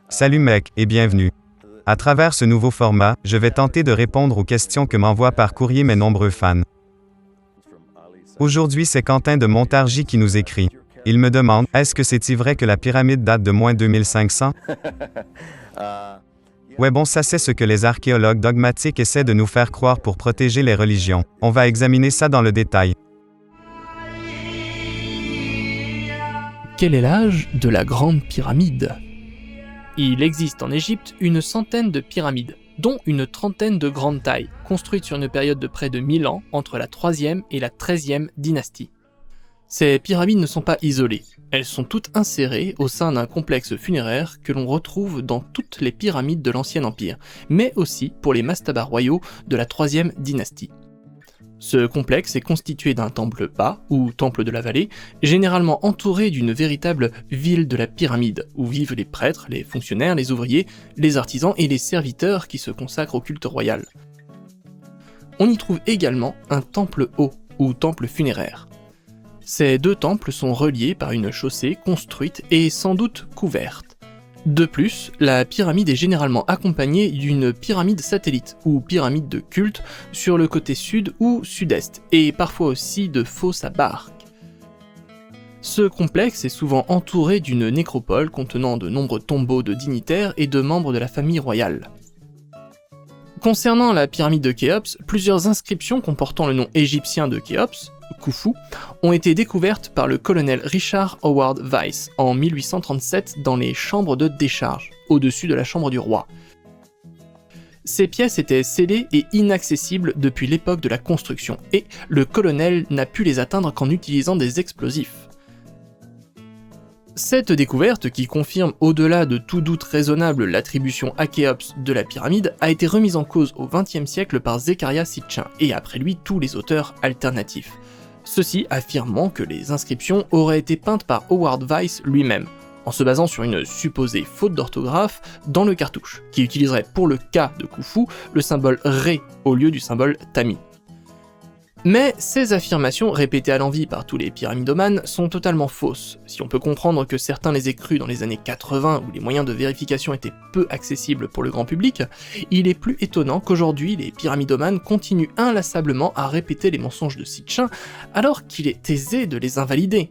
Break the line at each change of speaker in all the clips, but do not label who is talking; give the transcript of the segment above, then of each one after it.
Salut mec, et bienvenue. À travers ce nouveau format, je vais tenter de répondre aux questions que m'envoient par courrier mes nombreux fans. Aujourd'hui, c'est Quentin de Montargis qui nous écrit. Il me demande, est-ce que c'est vrai que la pyramide date de moins 2500? Ouais bon, ça c'est ce que les archéologues dogmatiques essaient de nous faire croire pour protéger les religions. On va examiner ça dans le détail.
Quel est l'âge de la Grande Pyramide ? Il existe en Égypte une centaine de pyramides, dont une trentaine de grande taille, construites sur une période de près de 1000 ans entre la 3e et la 13e dynastie. Ces pyramides ne sont pas isolées, elles sont toutes insérées au sein d'un complexe funéraire que l'on retrouve dans toutes les pyramides de l'Ancien Empire, mais aussi pour les mastabas royaux de la 3e dynastie. Ce complexe est constitué d'un temple bas, ou temple de la vallée, généralement entouré d'une véritable ville de la pyramide, où vivent les prêtres, les fonctionnaires, les ouvriers, les artisans et les serviteurs qui se consacrent au culte royal. On y trouve également un temple haut, ou temple funéraire. Ces deux temples sont reliés par une chaussée construite et sans doute couverte. De plus, la pyramide est généralement accompagnée d'une pyramide satellite, ou pyramide de culte, sur le côté sud ou sud-est, et parfois aussi de fosses à barques. Ce complexe est souvent entouré d'une nécropole contenant de nombreux tombeaux de dignitaires et de membres de la famille royale. Concernant la pyramide de Khéops, plusieurs inscriptions comportant le nom égyptien de Khéops, Khufu, ont été découvertes par le colonel Richard Howard Weiss en 1837 dans les chambres de décharge, au-dessus de la chambre du roi. Ces pièces étaient scellées et inaccessibles depuis l'époque de la construction, et le colonel n'a pu les atteindre qu'en utilisant des explosifs. Cette découverte, qui confirme au-delà de tout doute raisonnable l'attribution à Khéops de la pyramide, a été remise en cause au XXe siècle par Zecharia Sitchin, et après lui tous les auteurs alternatifs. Ceux-ci affirmant que les inscriptions auraient été peintes par Howard Weiss lui-même, en se basant sur une supposée faute d'orthographe dans le cartouche, qui utiliserait pour le cas de Khufu le symbole Ré au lieu du symbole Tami. Mais ces affirmations, répétées à l'envi par tous les pyramidomanes, sont totalement fausses. Si on peut comprendre que certains les aient crues dans les années 80 où les moyens de vérification étaient peu accessibles pour le grand public, il est plus étonnant qu'aujourd'hui les pyramidomanes continuent inlassablement à répéter les mensonges de Sitchin alors qu'il est aisé de les invalider.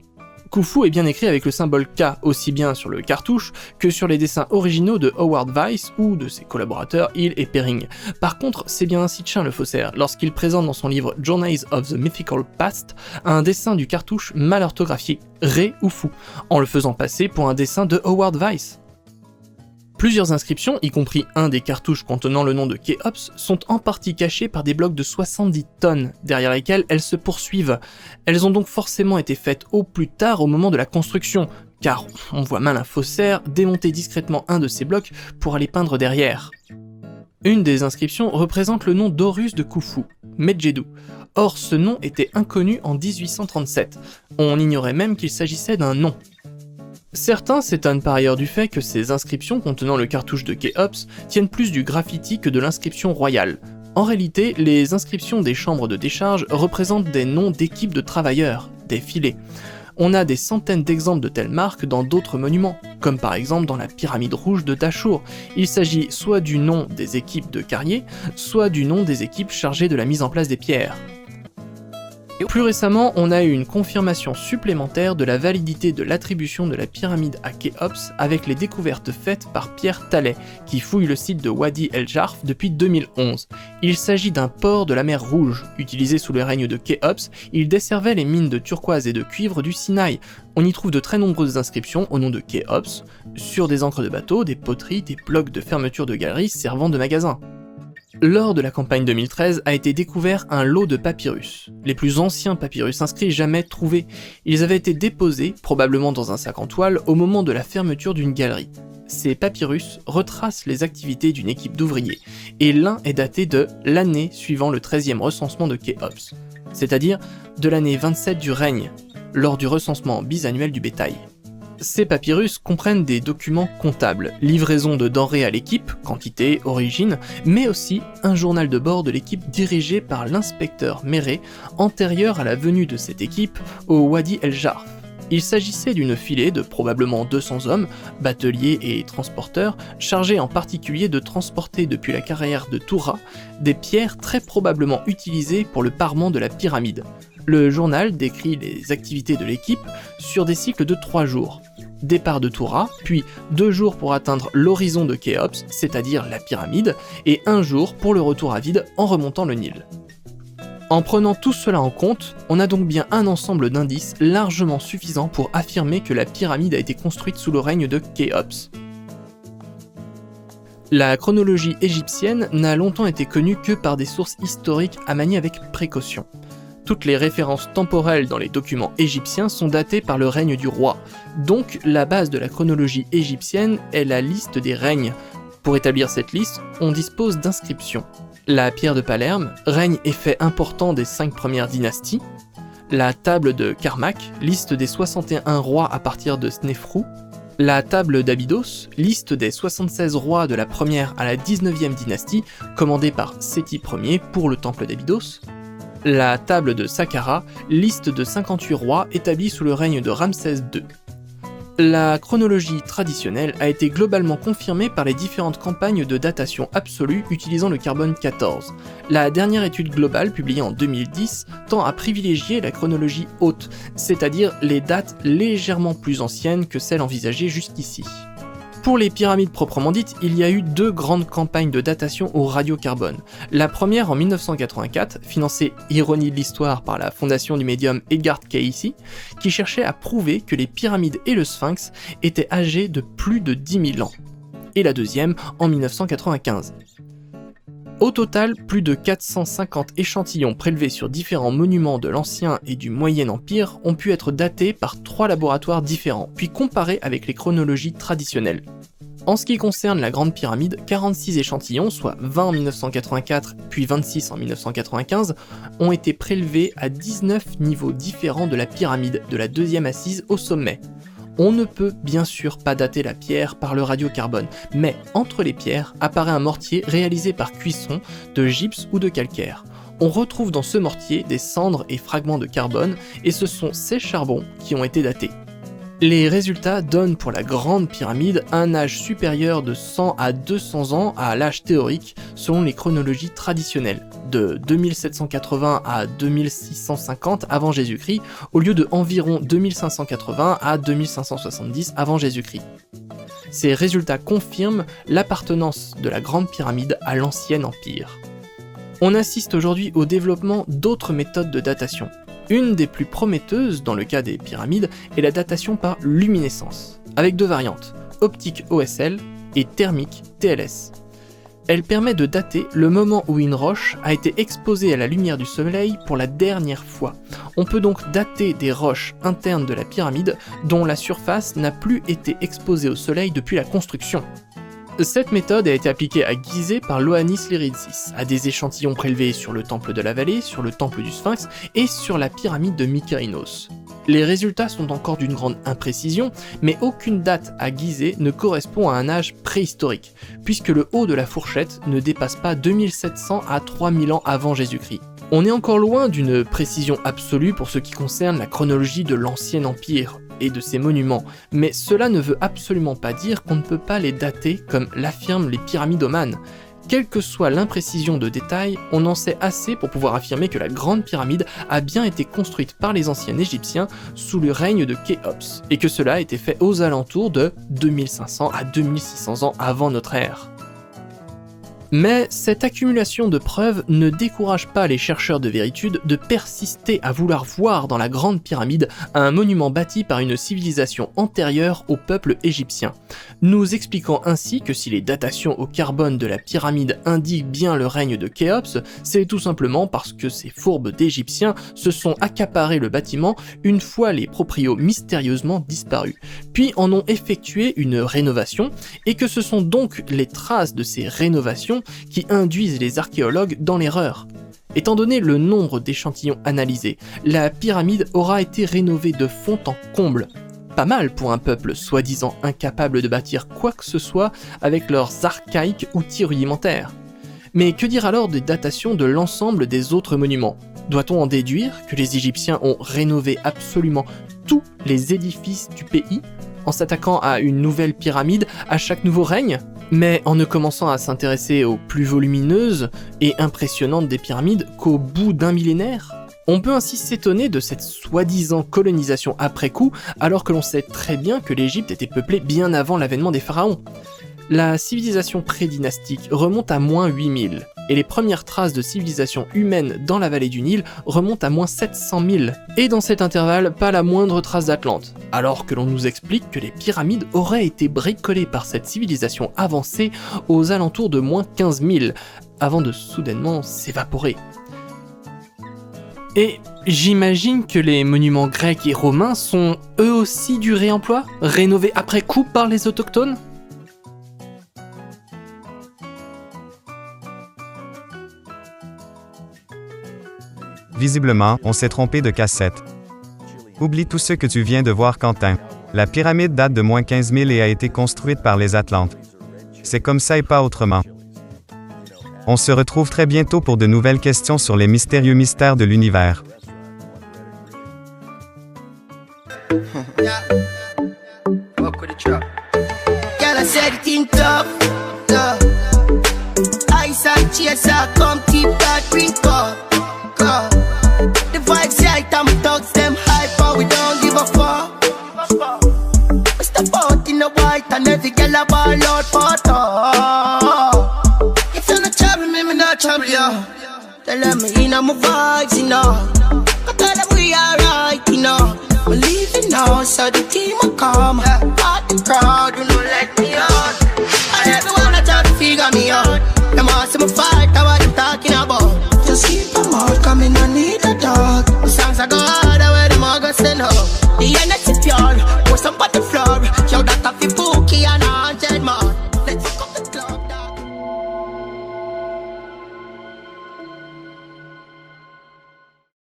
Khufu est bien écrit avec le symbole K aussi bien sur le cartouche que sur les dessins originaux de Howard Weiss ou de ses collaborateurs Hill et Perring. Par contre, c'est bien Sitchin le faussaire lorsqu'il présente dans son livre Journeys of the Mythical Past un dessin du cartouche mal orthographié, Ré ou Fou, en le faisant passer pour un dessin de Howard Weiss. Plusieurs inscriptions, y compris un des cartouches contenant le nom de Khéops, sont en partie cachées par des blocs de 70 tonnes, derrière lesquels elles se poursuivent. Elles ont donc forcément été faites au plus tard au moment de la construction, car on voit mal un faussaire démonter discrètement un de ces blocs pour aller peindre derrière. Une des inscriptions représente le nom d'Horus de Khufu, Medjedu. Or ce nom était inconnu en 1837, on ignorait même qu'il s'agissait d'un nom. Certains s'étonnent par ailleurs du fait que ces inscriptions contenant le cartouche de Khéops tiennent plus du graffiti que de l'inscription royale. En réalité, les inscriptions des chambres de décharge représentent des noms d'équipes de travailleurs, des filets. On a des centaines d'exemples de telles marques dans d'autres monuments, comme par exemple dans la pyramide rouge de Dashur. Il s'agit soit du nom des équipes de carriers, soit du nom des équipes chargées de la mise en place des pierres. Plus récemment, on a eu une confirmation supplémentaire de la validité de l'attribution de la pyramide à Khéops avec les découvertes faites par Pierre Tallet, qui fouille le site de Wadi El Jarf depuis 2011. Il s'agit d'un port de la mer Rouge. Utilisé sous le règne de Khéops, il desservait les mines de turquoise et de cuivre du Sinaï. On y trouve de très nombreuses inscriptions au nom de Khéops, sur des ancres de bateaux, des poteries, des blocs de fermeture de galeries servant de magasins. Lors de la campagne 2013 a été découvert un lot de papyrus, les plus anciens papyrus inscrits jamais trouvés. Ils avaient été déposés, probablement dans un sac en toile, au moment de la fermeture d'une galerie. Ces papyrus retracent les activités d'une équipe d'ouvriers, et l'un est daté de l'année suivant le 13e recensement de Khéops, c'est-à-dire de l'année 27 du règne, lors du recensement bisannuel du bétail. Ces papyrus comprennent des documents comptables, livraison de denrées à l'équipe, quantité, origine, mais aussi un journal de bord de l'équipe dirigé par l'inspecteur Méré, antérieur à la venue de cette équipe au Wadi El Jarf. Il s'agissait d'une filée de probablement 200 hommes, bateliers et transporteurs, chargés en particulier de transporter depuis la carrière de Toura des pierres très probablement utilisées pour le parement de la pyramide. Le journal décrit les activités de l'équipe sur des cycles de 3 jours. Départ de Toura, puis 2 jours pour atteindre l'horizon de Khéops, c'est-à-dire la pyramide, et 1 jour pour le retour à vide en remontant le Nil. En prenant tout cela en compte, on a donc bien un ensemble d'indices largement suffisant pour affirmer que la pyramide a été construite sous le règne de Khéops. La chronologie égyptienne n'a longtemps été connue que par des sources historiques à manier avec précaution. Toutes les références temporelles dans les documents égyptiens sont datées par le règne du roi, donc la base de la chronologie égyptienne est la liste des règnes. Pour établir cette liste, on dispose d'inscriptions. La pierre de Palerme, règne et fait important des 5 premières dynasties. La table de Karnak, liste des 61 rois à partir de Snéfrou. La table d'Abydos, liste des 76 rois de la première à la 19e dynastie, commandée par Séti Ier pour le temple d'Abydos. La table de Saqqara, liste de 58 rois établis sous le règne de Ramsès II. La chronologie traditionnelle a été globalement confirmée par les différentes campagnes de datation absolue utilisant le carbone 14. La dernière étude globale, publiée en 2010, tend à privilégier la chronologie haute, c'est-à-dire les dates légèrement plus anciennes que celles envisagées jusqu'ici. Pour les pyramides proprement dites, il y a eu 2 grandes campagnes de datation au radiocarbone. La première en 1984, financée ironie de l'histoire par la fondation du médium Edgar Cayce, qui cherchait à prouver que les pyramides et le sphinx étaient âgés de plus de 10 000 ans. Et la deuxième en 1995. Au total, plus de 450 échantillons prélevés sur différents monuments de l'Ancien et du Moyen Empire ont pu être datés par 3 laboratoires différents, puis comparés avec les chronologies traditionnelles. En ce qui concerne la Grande Pyramide, 46 échantillons, soit 20 en 1984 puis 26 en 1995, ont été prélevés à 19 niveaux différents de la pyramide, de la deuxième assise au sommet. On ne peut bien sûr pas dater la pierre par le radiocarbone, mais entre les pierres apparaît un mortier réalisé par cuisson de gypse ou de calcaire. On retrouve dans ce mortier des cendres et fragments de carbone, et ce sont ces charbons qui ont été datés. Les résultats donnent pour la Grande Pyramide un âge supérieur de 100 à 200 ans à l'âge théorique selon les chronologies traditionnelles, de 2780 à 2650 avant Jésus-Christ, au lieu de environ 2580 à 2570 avant Jésus-Christ. Ces résultats confirment l'appartenance de la Grande Pyramide à l'Ancien Empire. On assiste aujourd'hui au développement d'autres méthodes de datation. Une des plus prometteuses dans le cas des pyramides est la datation par luminescence, avec 2 variantes, optique OSL et thermique TLS. Elle permet de dater le moment où une roche a été exposée à la lumière du soleil pour la dernière fois. On peut donc dater des roches internes de la pyramide dont la surface n'a plus été exposée au soleil depuis la construction. Cette méthode a été appliquée à Gizeh par Ioannis Leritzis, à des échantillons prélevés sur le temple de la vallée, sur le temple du Sphinx et sur la pyramide de Mykérinos. Les résultats sont encore d'une grande imprécision, mais aucune date à Gizeh ne correspond à un âge préhistorique, puisque le haut de la fourchette ne dépasse pas 2700 à 3000 ans avant Jésus-Christ. On est encore loin d'une précision absolue pour ce qui concerne la chronologie de l'Ancien Empire et de ses monuments, mais cela ne veut absolument pas dire qu'on ne peut pas les dater comme l'affirment les pyramidomanes. Quelle que soit l'imprécision de détail, on en sait assez pour pouvoir affirmer que la Grande Pyramide a bien été construite par les anciens Égyptiens sous le règne de Khéops, et que cela a été fait aux alentours de 2500 à 2600 ans avant notre ère. Mais cette accumulation de preuves ne décourage pas les chercheurs de véritude de persister à vouloir voir dans la Grande Pyramide un monument bâti par une civilisation antérieure au peuple égyptien, nous expliquant ainsi que si les datations au carbone de la pyramide indiquent bien le règne de Khéops, c'est tout simplement parce que ces fourbes d'Égyptiens se sont accaparés le bâtiment une fois les proprios mystérieusement disparus, puis en ont effectué une rénovation, et que ce sont donc les traces de ces rénovations qui induisent les archéologues dans l'erreur. Étant donné le nombre d'échantillons analysés, la pyramide aura été rénovée de fond en comble. Pas mal pour un peuple soi-disant incapable de bâtir quoi que ce soit avec leurs archaïques outils rudimentaires. Mais que dire alors des datations de l'ensemble des autres monuments ? Doit-on en déduire que les Égyptiens ont rénové absolument tous les édifices du pays, en s'attaquant à une nouvelle pyramide à chaque nouveau règne, mais en ne commençant à s'intéresser aux plus volumineuses et impressionnantes des pyramides qu'au bout d'un millénaire. On peut ainsi s'étonner de cette soi-disant colonisation après coup, alors que l'on sait très bien que l'Égypte était peuplée bien avant l'avènement des pharaons. La civilisation prédynastique remonte à moins 8000, et les premières traces de civilisation humaine dans la vallée du Nil remontent à moins 700 000, et dans cet intervalle, pas la moindre trace d'Atlante, alors que l'on nous explique que les pyramides auraient été bricolées par cette civilisation avancée aux alentours de moins 15 000, avant de soudainement s'évaporer. Et j'imagine que les monuments grecs et romains sont eux aussi du réemploi, rénovés après coup par les autochtones ?
Visiblement, on s'est trompé de cassette. Oublie tout ce que tu viens de voir, Quentin. La pyramide date de moins 15 000 et a été construite par les Atlantes. C'est comme ça et pas autrement. On se retrouve très bientôt pour de nouvelles questions sur les mystérieux mystères de l'univers.
The vibes right, I'm thugs, them hype, but we don't give a fuck. We step out in the white and every girl a ball out for talk. If you're not trouble me, me not trouble you. Tell them me in my vibes, you know. I tell them we alright, you know. We're leaving now, so the team will come. Part the crowd, you know, let me out. And everyone I try to figure me out. Them all see me fight,